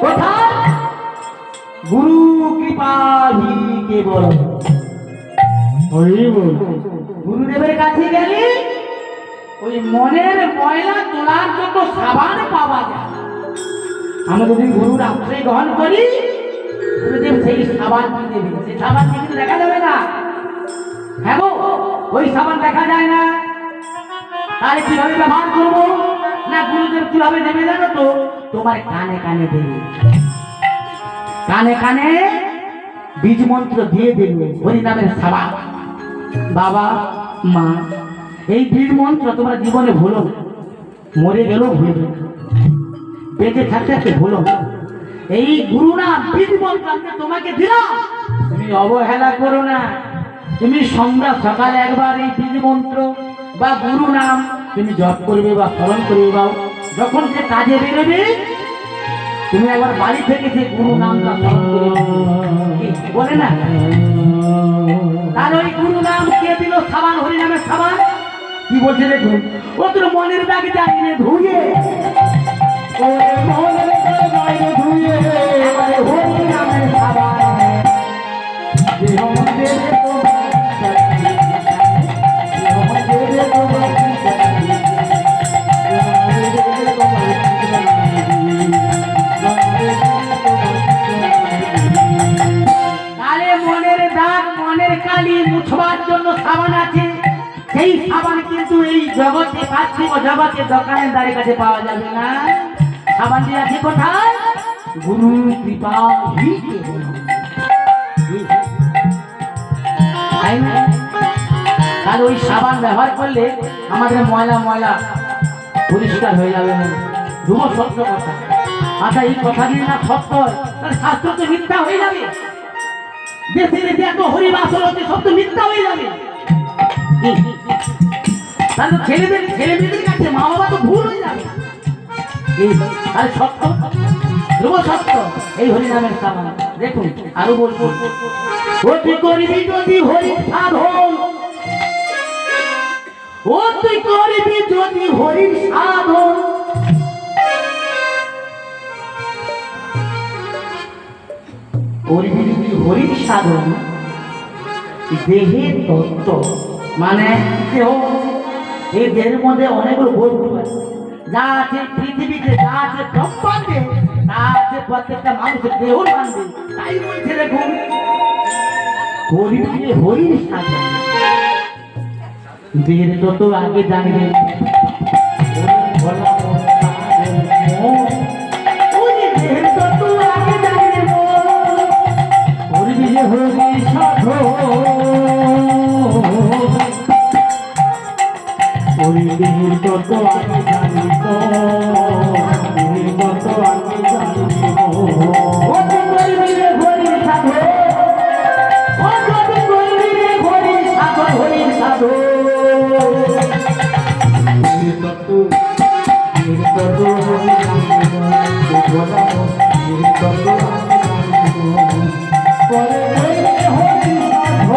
কোথায় গুরু কৃপা হি কেবল গুরুদেবের কাছে গেলে ওই মনের ময়লা তোলার জন্য সাবান পাওয়া যায়। আমরা যদি গুরুর আশ্রয় গ্রহণ করি গুরুদেব সেই সাবান দেবে, সেই সাবান কিন্তু দেখা যাবে না। হ্যাঁ গো, ওই সাবান দেখা যায় না, তাহলে কিভাবে ব্যবহার করবো? না গুরুদেব কিভাবে দেবে জানো তো? তোমার কানে কানে দেবে, কানে কানে বীজ মন্ত্র দিয়ে দেবে হরিনামের সাবান। বাবা মা, এই বীজ মন্ত্র তোমরা জীবনে ভুলো না, মরে গেলেও ভুলবে না, বেঁচে থাকতে থাকতে ভুলো না। এই গুরু নাম বীজ মন্ত্র তোমাকে দিলাম, তুমি অবহেলা করো না। তুমি সন্ধ্যা সকালে একবার এই বীজ মন্ত্র বা গুরু নাম তুমি জপ করবে বা স্মরণ করবে, বা যখন সে কাজে বেরোবে তুমি একবার বাড়ি থেকে যে গুরু নামটা স্মরণ করবে, বলে না? তার ওই গুরু নাম কে দিল? সাবান, হরি নামের সাবান। কি বলছে দেখুন, ও তোর মনের দাগ যাইলে ধুয়ে, মনের দাগ যাইলে ধুয়ে হরি নামের সাবান মুছবার জন্য সাবান আছে। সেই সাবান কিন্তু এই জগতে পার্থিব জগতে দোকানের দ্বারের কাছে পাওয়া যাবে না। সাবানটি আছে কোথায়? গুরু কৃপা হি কেবল। তাহলে ওই সাবান ব্যবহার করলে আমাদের ময়লা ময়লা পরিষ্কার হয়ে যাবে। দুটো সত্য কথা। আচ্ছা, এই কথা যদি না সত্য হয় তাহলে শাস্ত্র তো মিথ্যা হয়ে যাবে। দেশের যে এত হরিবাসর হচ্ছে সব তো মিথ্যা হয়ে যাবে। তাহলে ছেলেদের ছেলে মেয়েদের কাছে মা বাবা তো ভুল হয়ে যাবে। আর সত্য ধ্রুব সত্য এই হরিনামের সাবান। দেখুন আরো বলবো, ও তুই করবি যদি হরি সাধন, ও তুই করবি যদি হরির সাধন, করবি যদি হরির সাধন, দেহের তত্ত্ব মানে দেহ, এই দেহের মধ্যে অনেকগুলো বস্তু আছে, যা আছে পৃথিবীতে, যা আছে ব্রহ্মাণ্ডে, তা আছে প্রত্যেকটা মানুষের দেহ মানবে। তাই বলছে দেখুন, করবি হরির সাধন, দেহের তত্ত্ব আগে জানবে। দেহের তত আমি জানি তো, দেহের তত আমি জানি হরির সাধন, ও যদি করবি রে হরির সাধন, হরির সাধন। দেহের তত আমি জানি তো, দেহের তত আমি জানি তো, হরির সাধন।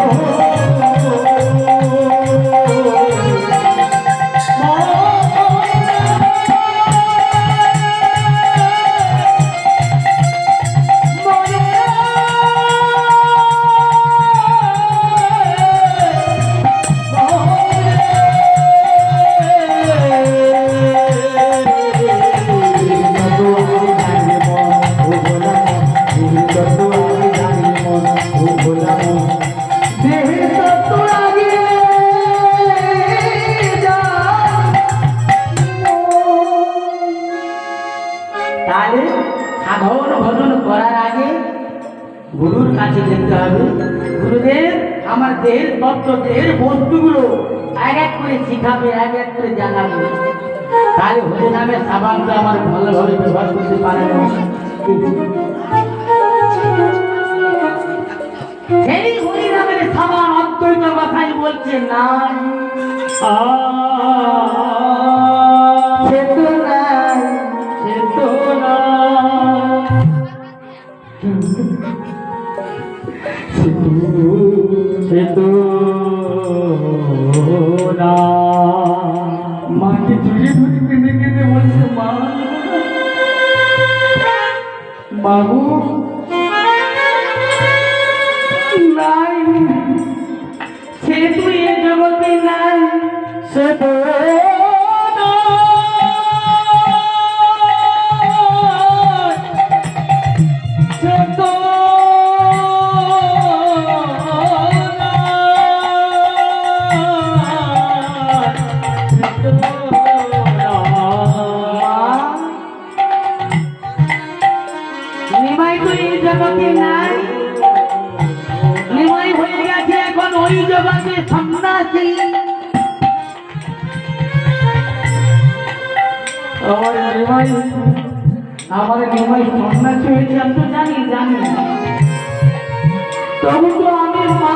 সাধন ভজন করার আগে গুরুর কাছে যেতে হবে। গুরুদেব আমার দেহের তত্ত্ব, দেহের বস্তুগুলো এক এক করে শিখাবে, এক এক করে জানাবে। তাহলে হরি নামের সাবানটা আমার ভালোভাবে ব্যবহার করতে পারে না। সেই হরি নামের সাবান অদ্বৈত কথাই বলছে না, মাকে ধুয়ে ধুয়ে কেঁদে কেঁদে বলছে, মা মাগু নাই, সে তুই এ জগতে নাই, সে তো নিমাই তো এই জগতে নাই, নিমাই হয়ে গেছে এখন ওই জগতে সন্ন্যাসী। আমার নিমাই সন্ন্যাসী হয়েছে আমি তো জানি জানি, তবু তো আমি মা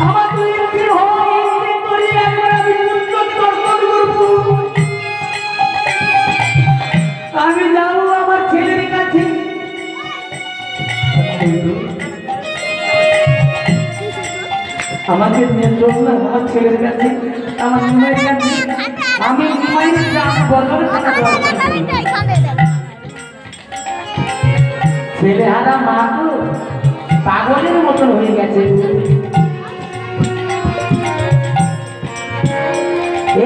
আমার তো ইচ্ছে হয় ইচ্ছে করি একবার আমি পুত্রকে দর্শন করবো। আমি যাবো আমার ছেলের কাছে, আমাকে নিয়ে চল না আমার ছেলের কাছে, আমার নিমাইয়ের কাছে। আমি নিমাইয়ের বদল ছেলেহারা মা তো পাগলের মতন হয়ে গেছে।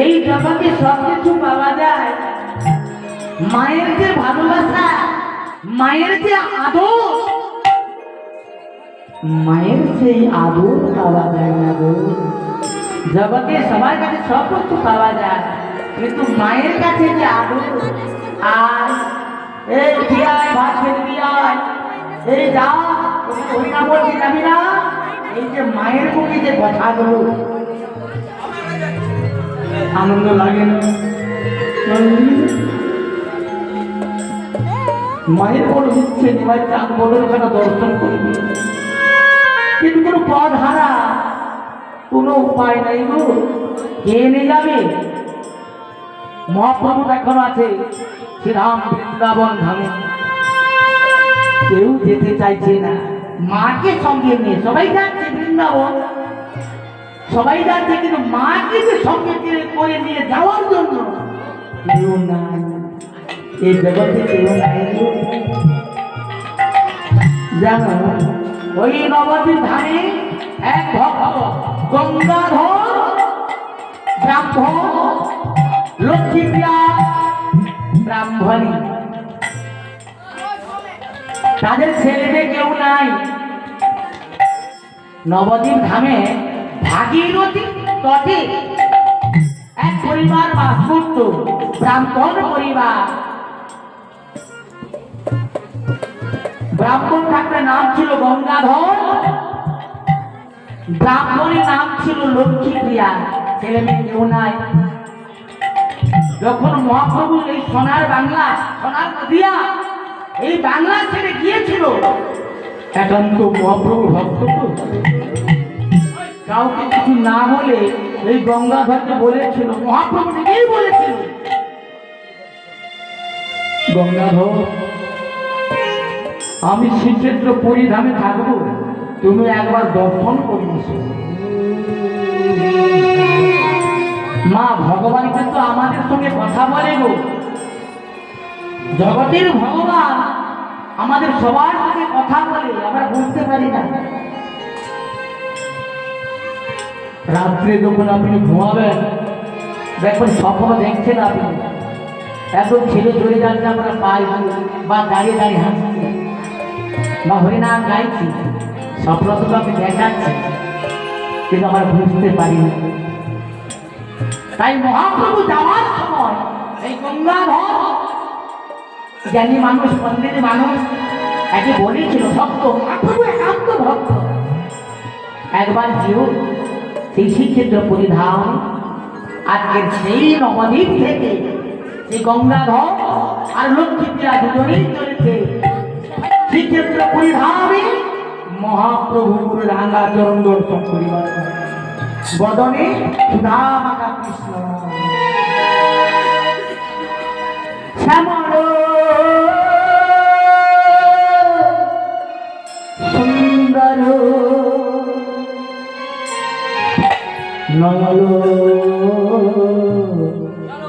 এই জগতে সব কিছু পাওয়া যায়, মায়ের যে ভালোবাসা, মায়ের যে আদর, মায়ের সেই আদর পাওয়া যায় না গো। জগতে সবার কাছে সব কিছু পাওয়া যায়, কিন্তু মায়ের কাছে যে আদর। আর এই দিয়ায় ভাত খেতে দিয়ায়, এই যা ওই না বলতে যাবি না, এই যে মায়ের মুখে যে কথাগুলো আনন্দ লাগে না। মায়ের বড় ইচ্ছে মায়ের চাঁদ বড়ের ওখানে দর্শন করবি, কিন্তু কোনো পথ হারা, কোনো উপায় নাই গো। কে নিয়ে যাবে? মহাপ্রভু এখন আছে শ্রীরাম বৃন্দাবন ধামে, কেউ যেতে চাইছে না। মাকে সঙ্গে নিয়ে সবাই যাচ্ছে বৃন্দাবন, সবাই যাচ্ছে, কিন্তু মাকে যে সঙ্গে করে নিয়ে যাওয়ার জন্য কেউ নাই, এই জগতে কেউ নাই। জানো ওই নবদ্বীপ ধামে এক ভক্ত গঙ্গাধর ব্রাহ্মণ, লক্ষ্মীপ্রিয়া ব্রাহ্মণী, তাদের ছেলেদের কেউ নাই। নবদ্বীপ ধামে ভাগীরথী তটে এক পরিবার বাস করত, ব্রাহ্মণ পরিবার। ব্রাহ্মণ ঠাকুরের নাম ছিল গঙ্গাধর, ব্রাহ্মণের নাম ছিল লক্ষ্মীপ্রিয়া, ছেলে মেয়ে কেউ নাই। যখন মহাপ্রভু এই সোনার বাংলা, সোনার নদিয়া, এই বাংলা ছেড়ে গিয়েছিল, একান্ত মহাপ্রভু ভক্ত কাউকে কিছু না বলে এই গঙ্গাধরকে বলেছিল, মহাপ্রভু নিজেই বলেছিল, গঙ্গাধর আমি শ্রীক্ষেত্র পরিধামে থাকবো, তুমি একবার দর্শন করিস। মা ভগবান কিন্তু আমাদের সঙ্গে কথা বলে গো, জগতের ভগবান আমাদের সবার সঙ্গে কথা বলে, আমরা বুঝতে পারি না। রাত্রে যখন আপনি ঘুমাবেন, দেখুন স্বপ্ন দেখছেন আপনি, এখন ছেলে চলে যাচ্ছে, আমরা পাই বা দাঁড়িয়ে দাঁড়িয়ে হাসছি বা হরিনাম গাইছি, স্বপ্ন তো আপনি দেখাচ্ছে, কিন্তু আমরা বুঝতে পারি না। তাই মহাপ্রভু যাওয়ার সময় এই গঙ্গাধর জ্ঞানী মানুষ, পণ্ডিত মানুষ, একে বলেছিল ভক্ত, মহাপ্রভু একান্ত ভক্ত, একবার যেও সেই শ্রীক্ষেত্র পরিধাম। আজকের সেই নবদ্বীপ থেকে সেই গঙ্গাধর আর লক্ষ্মীপ্রিয়া দুজনেই চলেছে শ্রীক্ষেত্র পরিধামে মহাপ্রভুর রাঙা চরণ দর্শন করিবার, বদনে সুধামাতা কৃষ্ণ শ্যামল সুন্দর নয়ন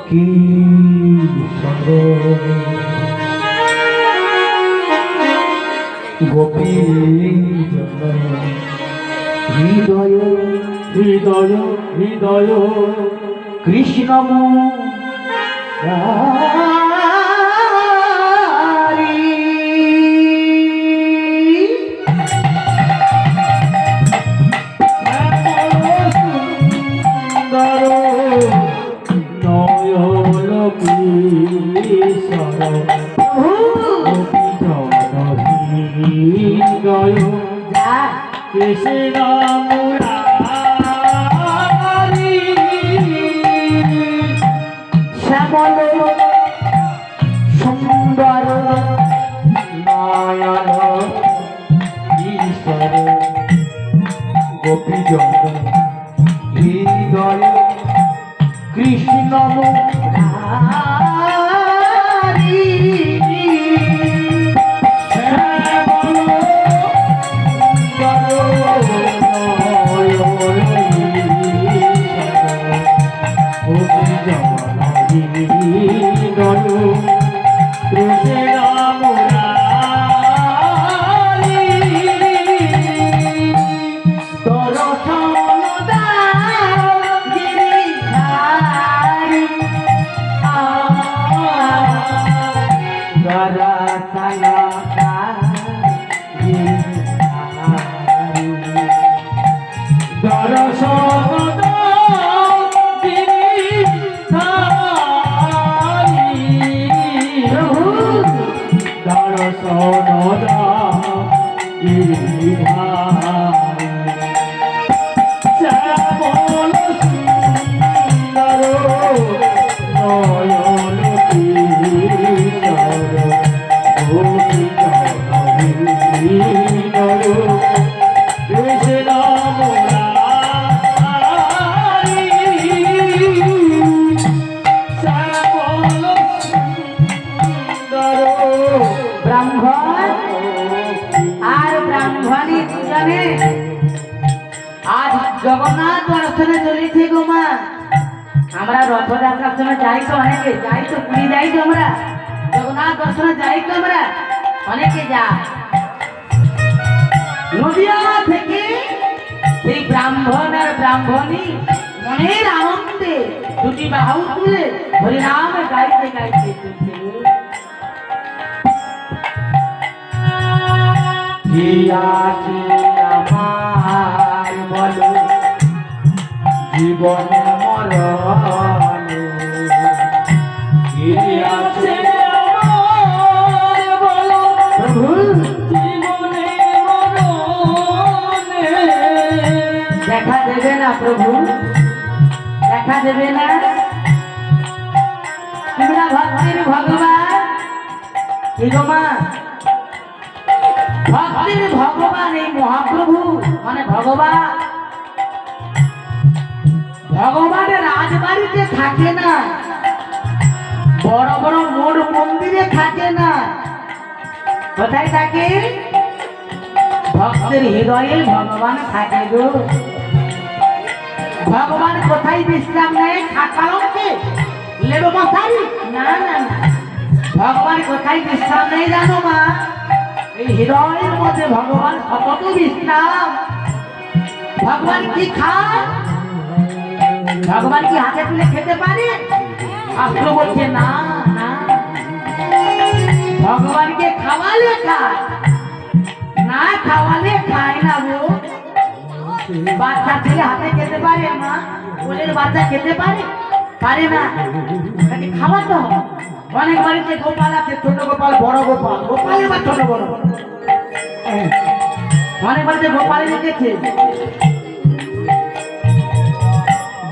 কি গোপী হৃদয় হৃদয় হৃদয় কৃষ্ণ কৃষ্ণ মুরারি শ্যামল সুন্দর নয়ন ঈশ্বর গোপীজন হৃদয় কৃষ্ণ মুরারি জগন্নাথ দর্শনে চলেছি গো মা। আমরা রথযাত্রার সময় যাই তো, অনেকে যাই তো, পুরী যাই তো, আমরা জগন্নাথ দর্শনে যাই তো, আমরা অনেকে যাই। নদিয়া থেকে সেই ব্রাহ্মণ আর ব্রাহ্মণী মনের আনন্দে দুটি বাহু তুলে হরিনাম গাইতে গাইতে কি আছে আমার বলো জীবনে মরণে, কি আছে আমার বলো প্রভু জীবনে মরণে। দেখা দেবে না প্রভু, দেখা দেবে না? তোমরা ভক্তির ভগবান কি গো মা? ভক্তির ভগবান এই মহাপ্রভু মানে ভগবান। ভগবানের রাজবাড়িতে থাকে না, বড় বড় মোড় মন্দিরে থাকে না। কোথায় থাকে? ভক্তের হৃদয়ে ভগবান থাকে গো। ভগবান কোথায় বিশ্রাম নেয়? খাটালকে লেবো মশারি? না না না, ভগবান কোথায় বিশ্রাম নেয় জানো মা? এই হৃদয়ের মধ্যে ভগবান সতত বিশ্রাম। ভগবান কি খায়? ভগবান কি হাতে তুলে খেতে পারে? শাস্ত্র বলছে না না, ভগবানকে খাওয়ালে খায়, না খাওয়ালে খায় না গো। বাচ্চা ছেলে হাতে খেতে পারে মা? কোলের বাচ্চা খেতে পারে? পারে না, তাকে খাওয়াতে হবে। অনেক বাড়িতে গোপাল আছে, ছোট গোপাল, বড় গোপাল, গোপালে বা ছোট বড়। অনেক বাড়িতে গোপালে রেখেছে।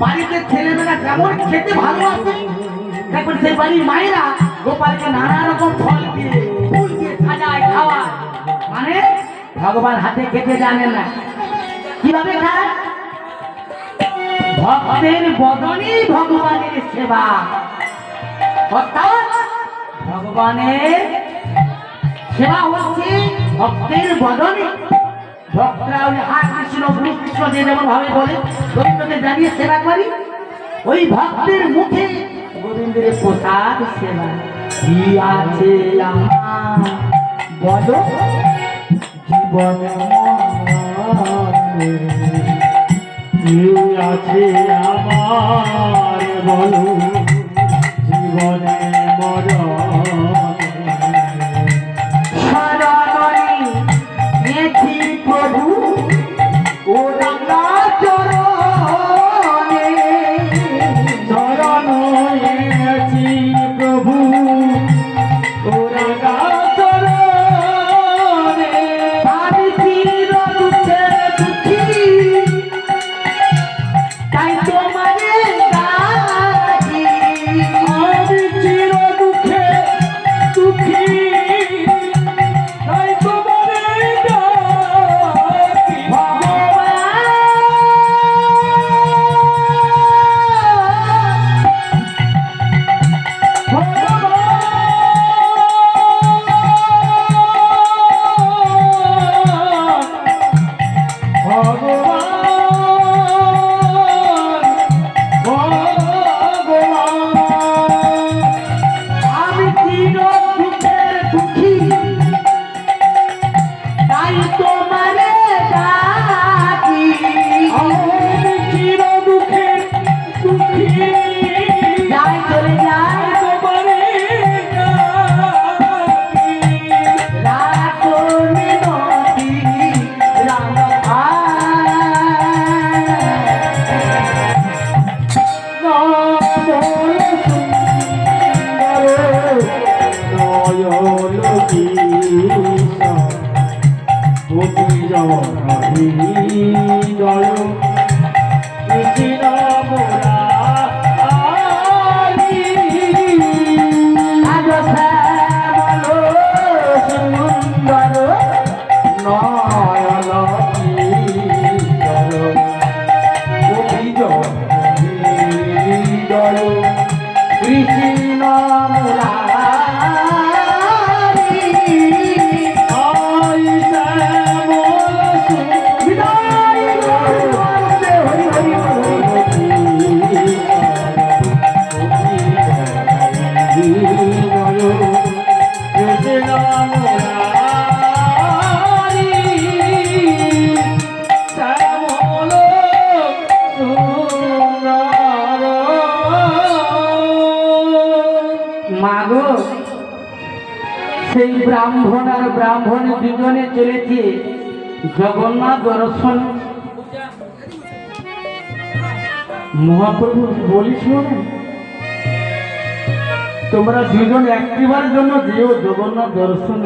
বাড়িতে ছেলেমেয়েরা যেমন খেতে ভালোবাসে, দেখবেন সেই বাড়ির মায়েরা গোপালকে নানা রকম ফল দিয়ে ফুল দিয়ে সাজায় খাওয়ায়। মানে ভগবান হাতে খেতে জানেন না, কিভাবে খায়? ভক্তের বদনে ভগবানের সেবা, অর্থাৎ ভগবানের সেবা হচ্ছে ভক্তের বদনে। ভক্তরা ওই হাত কৃষ্ণ গুরু কৃষ্ণ যে যেমন ভাবে বলে রবীন্দ্রকে জানিয়ে সেবা করি, ওই ভক্তের মুখে গোবিন্দের প্রসাদ সেবা কি আছে আমার বলো জীবন কি আছে আমার বলো জীবনে শরণে নেছি প্রভু ও রাঙা চরণে শরণ হয়েছি প্রভু ওরা গাছরে আমি চির দুঃখে দুঃখী তাই তোমারে ডাকি আমি চির দুঃখে দুঃখী তাই তোমারে ডাকি আমি চির দুঃখের দুঃখী তাই তোমারে ডাকি আমি চির দুঃখে দুঃখী যাই চলে যাই তোমারে ডাকি রাখো মিনতি রাম আজ শ্যামল সুন্দর নয়ন কৃষ্ণ মাগো সেই ব্রাহ্মণ আর ব্রাহ্মণ দুজনে চলেছে জগন্নাথ দর্শন মহাপ্রভু বলিস তোমরা দুজন একটিবার জন্য যেও জগন্নাথ দর্শন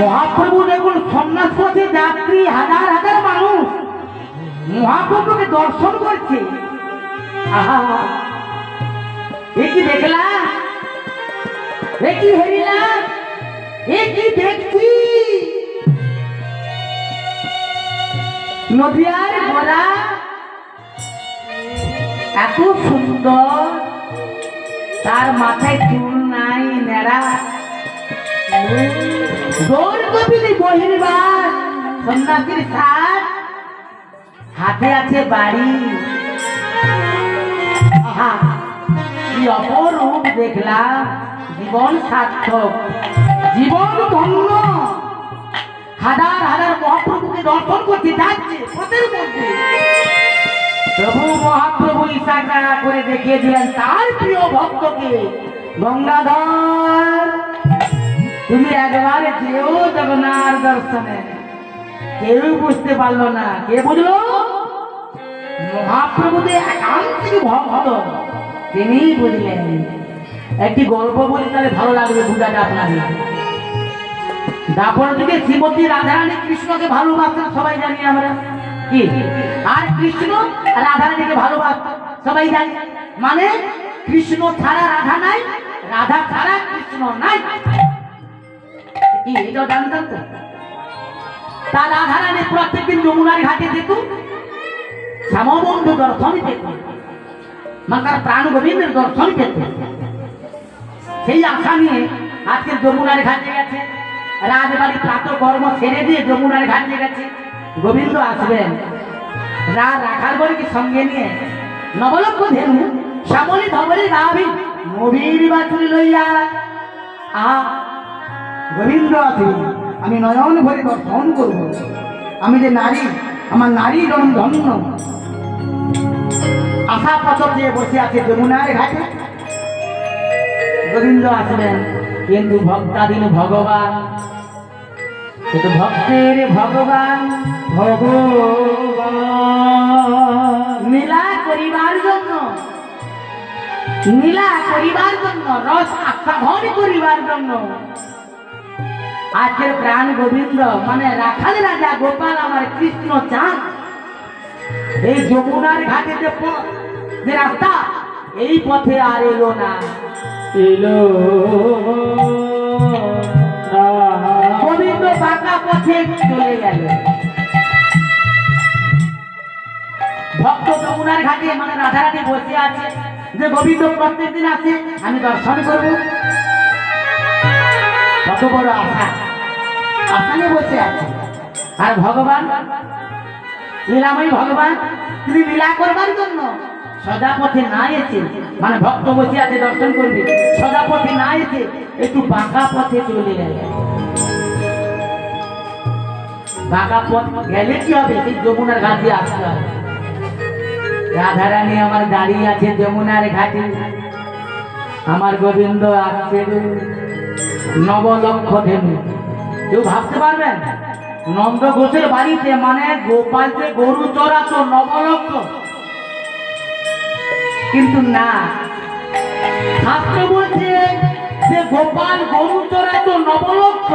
মহাপ্রভু দেখুন সন্ন্যাস পথে যাত্রী হাজার হাজার মানুষ মহাপ্রভুকে দর্শন করছে আহা এ কি দেখলাম এ কি হেরিলাম এ কি দেখছি নদিয়ার ঘোড়া এত সুন্দর তার মাথায় চুল নাই নেড়া দৌড় কপিলি বহির্বার সন্ন্যাসীর সাথ হাতে আছে বাড়ি আহা কি অপরূপ দেখলাম জীবন সার্থক জীবন ধন্য হাজার হাজার মহাপ্রভুকে দর্শন করতে যাচ্ছে পথের মধ্যে প্রভু মহাপ্রভু ইশারা করে দেখিয়ে দিলেন তার প্রিয় ভক্তকে গঙ্গাধর তুমি একবার যেও জগন্নাথ দর্শনে কেউ বুঝতে পারলো না কে বুঝলো মহাপ্রভুদের একান্তিক ভক্ত তিনি বুঝলেন একটি গল্প বলি তাহলে ভালো লাগবে বুঝাটা আপনাদের দাপর যুগে শ্রীমতী রাধারানী কৃষ্ণকে ভালোবাসতেন সবাই জানি আমরা কি আর কৃষ্ণ রাধারানীকে ভালোবাসত সবাই জানি মানে কৃষ্ণ ছাড়া রাধা নাই রাধা ছাড়া কৃষ্ণ নাই কি এটাও জানতেন তো তা রাধারানী প্রত্যেকদিন যমুনার ঘাটে যেত শ্যামবন্ধু দর্শন পেত মানে তার প্রাণ গোবিন্দের দর্শন পেত সেই আশা নিয়ে আজকে যমুনার ঘাটে গেছে রাজবাড়ি প্রাত কর্ম ছেড়ে দিয়ে যমুনার ঘাটে গেছে গোবিন্দ আসবেন রাখার বলে কি সঙ্গে নিয়ে নবলক্ষ ধেনু শ্যামলী ধবলী গাভী নবীর বাছুরি লইয়া গোবিন্দ আছে, আমি নয়ন ভরে দর্শন করব। আমি যে নারী, আমার নারী জন্ম ধন্য। আশা পথর দিয়ে বসে আছে যমুনার ঘাটে। গোবিন্দ আসবেন, কিন্তু ভক্তাধীন ভগবান, কিন্তু ভক্তের ভগবান লীলা করিবার জন্য, লীলা করিবার জন্য, রস আস্বাদন করিবার জন্য আজকের প্রাণ গোবিন্দ মানে রাখাল রাজা গোপাল আমার কৃষ্ণ চাঁদ এই যমুনার ঘাটে যে রাস্তা, এই পথে আর এলো না, এলো গোবিন্দ বাঁকা পথে চলে গেল। ভক্ত যমুনার ঘাটে মানে রাধারানী বসে আছে, যে গোবিন্দ প্রত্যেকদিন আসে, আমি দর্শন করব। কত বড় আশা, আশা নিয়ে বসে আছে। আর ভগবান লীলাময়ী ভগবান, তিনি লীলা করবার জন্য সদা পথে না এসে, মানে ভক্ত বসে আছে দর্শন করবে, সদা পথে না এসে একটু বাঁকা পথে চলে গেল। বাঁকা পথ গেলে কি হবে? সেই যমুনার ঘাটে আসতে হবে। রাধারানী আমার দাঁড়িয়ে আছে যমুনার ঘাটে, আমার গোবিন্দ আসছে নবলক্ষ ধেনু। কেউ ভাবতে পারবেন নন্দ ঘোষের বাড়িতে মানে গোপাল যে গরু চড়াতো নবলক্ষ? কিন্তু না, শাস্ত্র বলছে যে গোপাল গরু চড়াতো নবলক্ষ,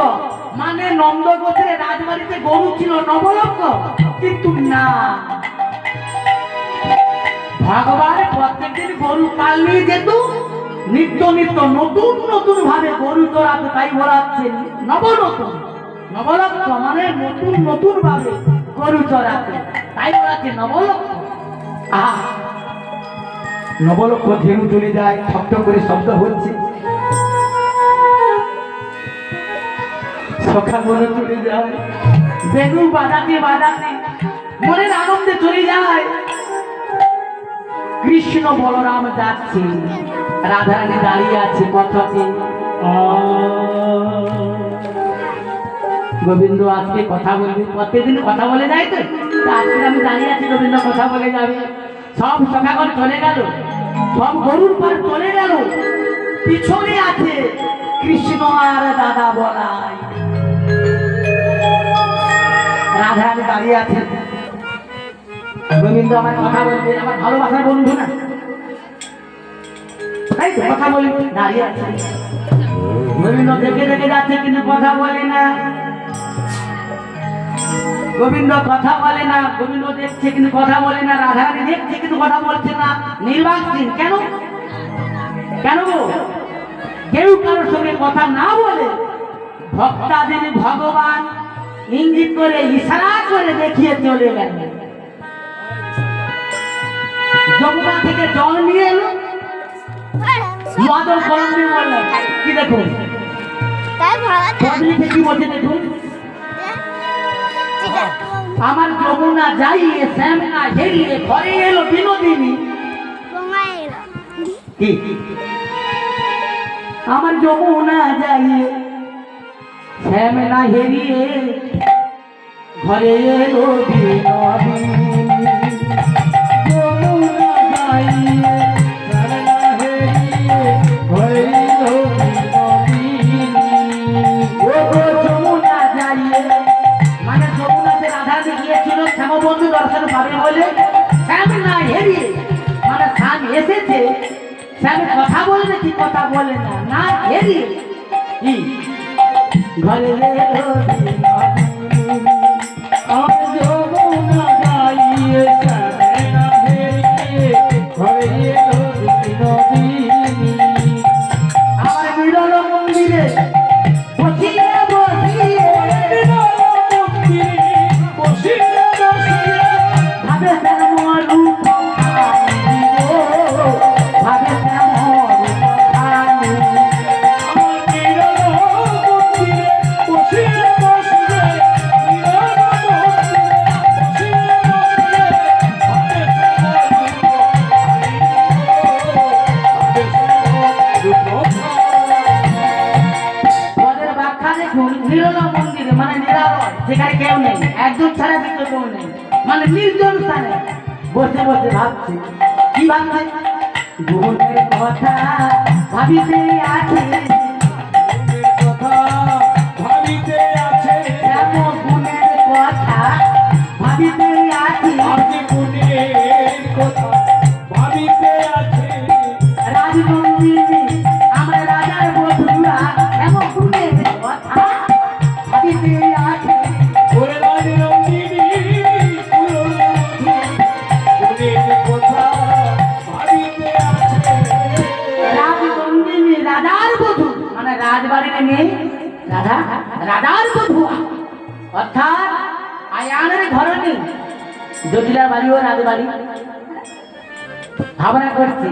মানে নন্দ ঘোষের রাজবাড়িতে গরু ছিল নবলক্ষ। কিন্তু না, ভগবান প্রত্যেকদিন গরু পাল নিয়ে যেত, নিত্য নিত্য নতুন নতুন ভাবে গরু চড়াতো, তাই বলা হচ্ছে নবনতুন। নবলক্ষ মানে নতুন নতুন ভাবে গরু চড়াতো, তাই বলা হচ্ছে নবলক্ষ। নবলক্ষ ধেনু চলে যায়, শব্দ করে শব্দ হচ্ছে, সখা মনে চলে যায়, বেনু বাজাতে বাজাতে মনের আনন্দে চলে যায়। কৃষ্ণ বলরাম যাচ্ছে, রাধারানী দাঁড়িয়ে আছে পথে। গোবিন্দ আজকে কথা বলবে, প্রত্যেকদিন কথা বলে যায় তো, আজকে আমি দাঁড়িয়ে আছি, গোবিন্দ কথা বলে যাবে। সব সখাগণ চলে গেল, সব গরুর পর চলে গেল, পিছনে আছে কৃষ্ণ আর দাদা বলাই। রাধারানী দাঁড়িয়ে আছে, গোবিন্দ আমার কথা বলবে, আমার ভালোবাসার বন্ধু না, তাই তো কথা বলি, দাঁড়িয়ে আছে। গোবিন্দ দেখে দেখে যাচ্ছে, কিন্তু কথা বলে না। গোবিন্দ কথা বলে না, গোবিন্দ দেখছে কিন্তু কথা বলে না। রাধারানী দেখছে কিন্তু কথা বলছে না, নির্বাকহীন। কেন? কেন গো? কেউ কারোর সঙ্গে কথা না বলে ভক্তাদের ভগবান ইঙ্গিত করে ইশারা করে দেখিয়ে চলে গেল। যমুনা থেকে জল নিয়ে এলো, মাদল কলম দিয়ে বললেন কি দেখুন, কি বলছে দেখুন, আমার যমুনা যাইয়ে শ্যামনা হেরিয়ে ঘরে এলো বিনোদিনী। কি আমার যমুনা যাইয়ে শ্যামনা হেরিয়ে ঘরে এলো বিনোদিনী। যমুনা যাইয়ে শ্যামনা হেরিয়ে ঘরে এলো বিনোদিনী। ও গো যমুনা যাইয়ে, মানে যমুনাতে রাধারানী গিয়েছিল শ্যামবন্ধু দর্শন পাবে বলে, শ্যাম না হেরিয়ে মানে শ্যাম এসেছে, শ্যাম কথা বলবে কি কথা বলে না, না হেরিয়ে কি ঘরে এলো বিনোদিনী। আর যমুনা যাইয়ে শ্যামনা হেরিয়ে ঘরে এলো বিনোদিনী। আমার বিরল মন্দিরে বসিয়ে বসিয়ে ভাবে শ্যাম রূপ খানি গো, ভাবে শ্যাম রূপ খানি। আমার বিরল মন্দিরে বসিয়ে বসিয়ে সেখানে কেউ নেই, একজন ছাড়া দ্বিতীয় কেউ নেই, মানে নির্জন স্থানে বসে বসে ভাবছে। কি ভাবছে? গুণের কথা ভাবিতে আছে, কথা ভাবিতে আছে, এমন গুণের কথা ভাবিতে আছে। আজ গুণের কথা ভাবিতে আছে। রাজনন্দিনী আমরা রাজার বধূরা এমন গুণের কথা ভাবিতে আছে। ওরে রাজনন্দিনী গুণের কথা ভাবিতে আছে। রাজনন্দিনী রাজার বধূ মানে রাজবাড়ির মেয়ে, রাধা রাজার বধূ, অর্থাৎ আয়ানের ধরনী জটিলার বাড়িও রাজবাড়ি। ভাবনা করছি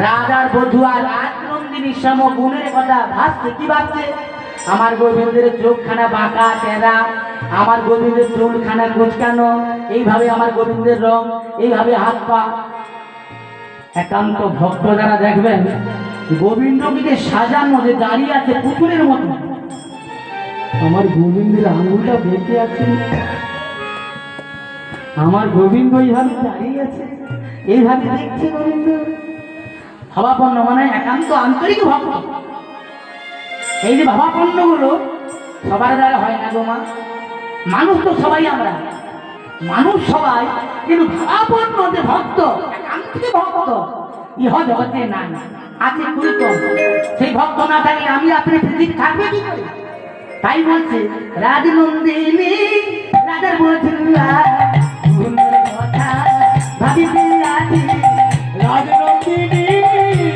রাজার বধূ আর রাজনন্দিনীর সম গুণের কথা ভাবছে। কি ভাবছে? আমার গোবিন্দের চোখখানা বাঁকা চেহারা, আমার গোবিন্দের চুলখানা কুচকানো, এইভাবে আমার গোবিন্দের রং, এইভাবে হাত পা। একান্ত ভক্ত যারা দেখবেন গোবিন্দকে যে সাজানো, যে দাঁড়িয়ে আছে পুতুলের মতো, আমার গোবিন্দের আঙুলটা বেঁকে আছে, আমার গোবিন্দ এইভাবে দাঁড়িয়ে আছে, এইভাবে দেখছে গোবিন্দ। ভাবাপন্ন মানে একান্ত আন্তরিক ভক্ত। এই যে ভাবাপন্ন গুলো সবার দ্বারা হয় না গো মা। মানুষ তো সবাই, আমরা মানুষ সবাই, কিন্তু ভাবাপন্ন যে ভক্ত, একান্তিক ভক্ত ইহ জগতে নাই, আছে খুবই কম। সেই ভক্ত না থাকলে আমি আপনি পৃথিবী থাকবে কি করে? তাই বলছে রাজনন্দিনী রাজার বধূরা গুণের কথা ভাবিতে আছে। রাজনন্দিনী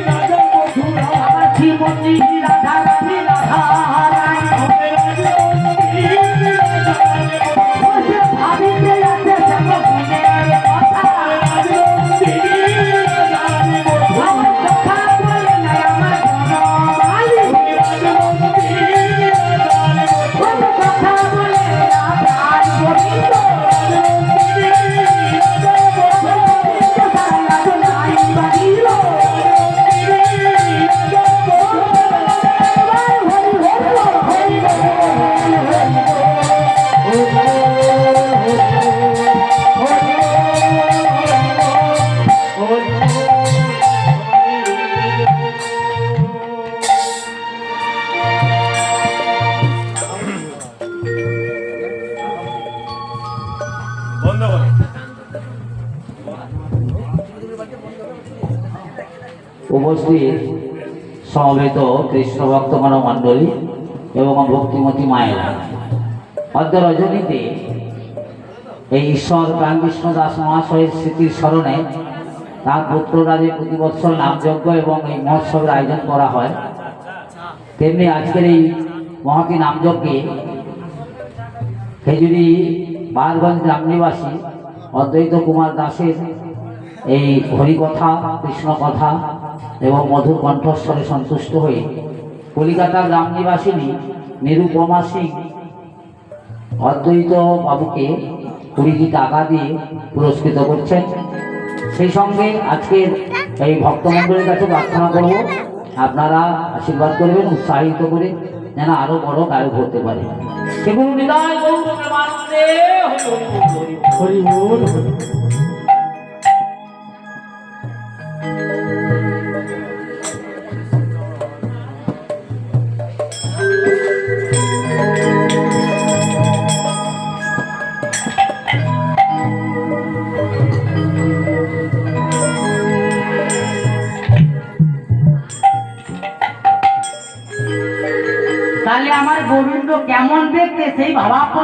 রাজার বধূরা আমার শ্রীমতী রাধা রানী রাধা রানী ওরে রাজনন্দিনী বসে ভাবিতে আছে সব গুণের কথা। রাজনন্দিনী রাজার বধূরা আমার কথা বলে নাই আমার জনমালী, রাজনন্দিনী রাজার ওর কথা বলে রাধার গোবিন্দ। বন্ধ করো। উপস্থিত সমবেত কৃষ্ণ ভক্তগণ মণ্ডলী এবং ভক্তিমতী মায়েরা, অদ্য রজনীতে এই ঈশ্বর প্রাণকৃষ্ণ দাস মহাশয়ের স্মৃতির স্মরণে তার পুত্ররাজে প্রতি বৎসর নামযজ্ঞ এবং এই মহোৎসবের আয়োজন করা হয়। তেমনি আজকের এই মহতী নামযজ্ঞে খেজুরি বারগঞ্জ গ্রামনিবাসী অদ্বৈত কুমার দাসের এই হরিকথা, কৃষ্ণ কথা এবং মধুর কণ্ঠস্বরে সন্তুষ্ট হয়ে কলিকাতা গ্রাম নিবাসিনী নিরুপমা সিং অদ্বৈত বাবুকে 20টি টাকা দিয়ে পুরস্কৃত করছেন। সেই সঙ্গে আজকের এই ভক্তমণ্ডলীর কাছে প্রার্থনা করব আপনারা আশীর্বাদ করবেন, উৎসাহিত করে যেন আরো বড় গায়ক হতে পারে। সেগুলো নিদায় গৌর প্রেমানন্দে হরি বল, হরি বল। তাহলে আমার গোবিন্দ কেমন দেখতে সেই ভাবাপন্ন